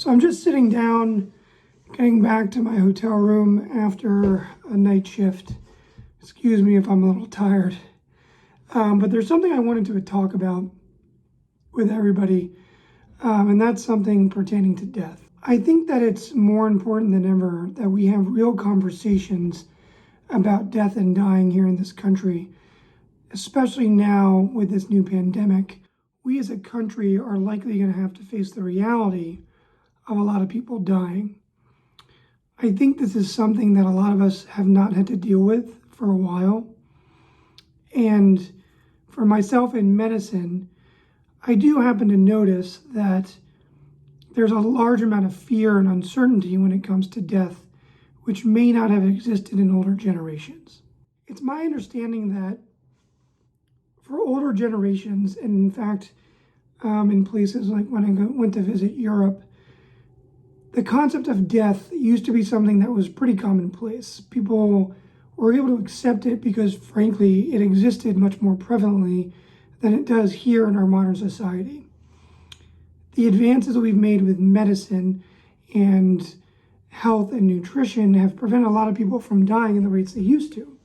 So I'm just sitting down, getting back to my hotel room after a night shift. Excuse me if I'm a little tired. But there's something I wanted to talk about with everybody, and that's something pertaining to death. I think that it's more important than ever that we have real conversations about death and dying here in this country, especially now with this new pandemic. We as a country are likely going to have to face the reality of a lot of people dying. I think this is something that a lot of us have not had to deal with for a while. And for myself in medicine, I do happen to notice that there's a large amount of fear and uncertainty when it comes to death, which may not have existed in older generations. It's my understanding that for older generations, and in fact, in places like when I went to visit Europe, the concept of death used to be something that was pretty commonplace. People were able to accept it because, frankly, it existed much more prevalently than it does here in our modern society. The advances that we've made with medicine and health and nutrition have prevented a lot of people from dying in the rates they used to.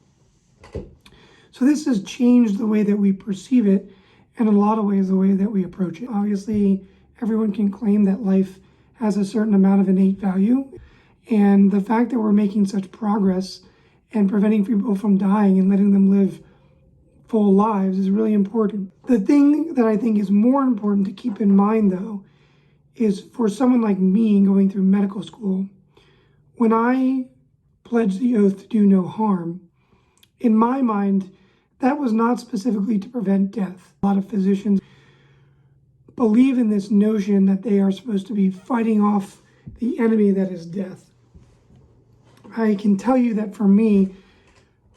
So this has changed the way that we perceive it, and in a lot of ways, the way that we approach it. Obviously, everyone can claim that life has a certain amount of innate value, and the fact that we're making such progress and preventing people from dying and letting them live full lives is really important. The thing that I think is more important to keep in mind, though, is for someone like me going through medical school, when I pledged the oath to do no harm, in my mind, that was not specifically to prevent death. A lot of physicians believe in this notion that they are supposed to be fighting off the enemy that is death. I can tell you that for me,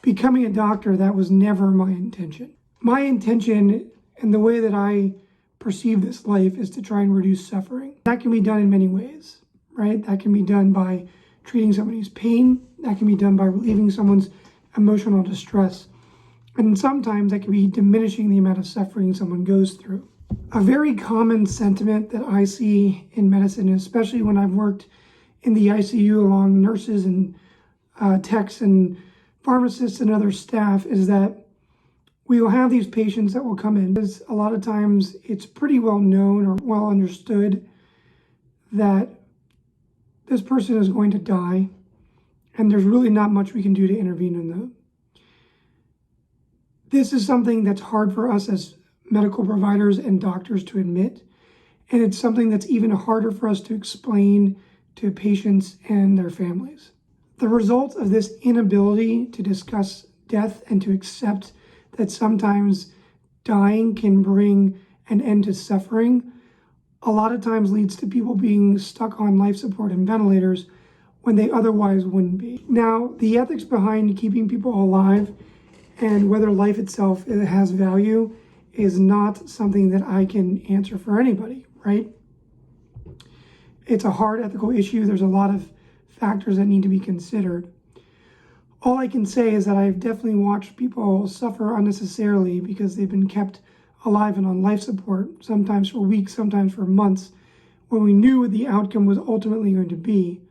becoming a doctor, that was never my intention. My intention and the way that I perceive this life is to try and reduce suffering. That can be done in many ways, right? That can be done by treating somebody's pain. That can be done by relieving someone's emotional distress. And sometimes that can be diminishing the amount of suffering someone goes through. A very common sentiment that I see in medicine, especially when I've worked in the ICU along nurses and techs and pharmacists and other staff, is that we will have these patients that will come in. Because a lot of times it's pretty well known or well understood that this person is going to die, and there's really not much we can do to intervene in them. This is something that's hard for us as medical providers and doctors to admit, and it's something that's even harder for us to explain to patients and their families. The result of this inability to discuss death and to accept that sometimes dying can bring an end to suffering, a lot of times leads to people being stuck on life support and ventilators when they otherwise wouldn't be. Now, the ethics behind keeping people alive and whether life itself has value is not something that I can answer for anybody, right? It's a hard ethical issue. There's a lot of factors that need to be considered. All I can say is that I've definitely watched people suffer unnecessarily because they've been kept alive and on life support, sometimes for weeks, sometimes for months, when we knew what the outcome was ultimately going to be,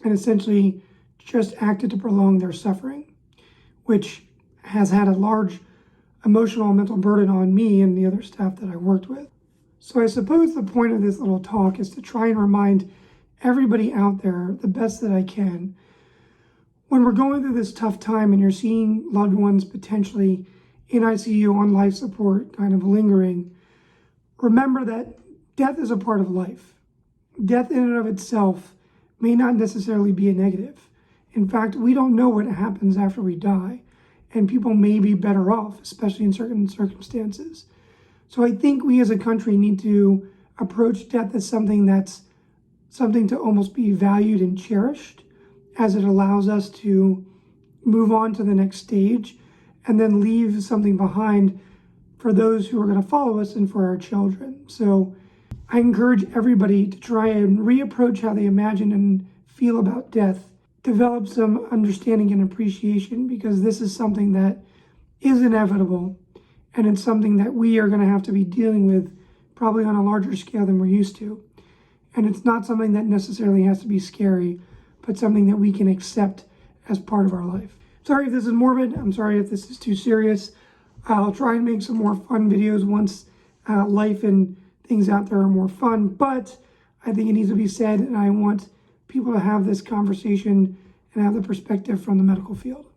and essentially just acted to prolong their suffering, which has had a large emotional and mental burden on me and the other staff that I worked with. So I suppose the point of this little talk is to try and remind everybody out there the best that I can. When we're going through this tough time and you're seeing loved ones potentially in ICU on life support, kind of lingering, remember that death is a part of life. Death in and of itself may not necessarily be a negative. In fact, we don't know what happens after we die, and people may be better off, especially in certain circumstances. So I think we as a country need to approach death as something to almost be valued and cherished, as it allows us to move on to the next stage and then leave something behind for those who are going to follow us and for our children. So I encourage everybody to try and reapproach how they imagine and feel about death, develop some understanding and appreciation, because this is something that is inevitable, and it's something that we are going to have to be dealing with probably on a larger scale than we're used to. And it's not something that necessarily has to be scary, but something that we can accept as part of our life. Sorry if this is morbid. I'm sorry if this is too serious. I'll try and make some more fun videos once life and things out there are more fun. But I think it needs to be said, and I want people to have this conversation and have the perspective from the medical field.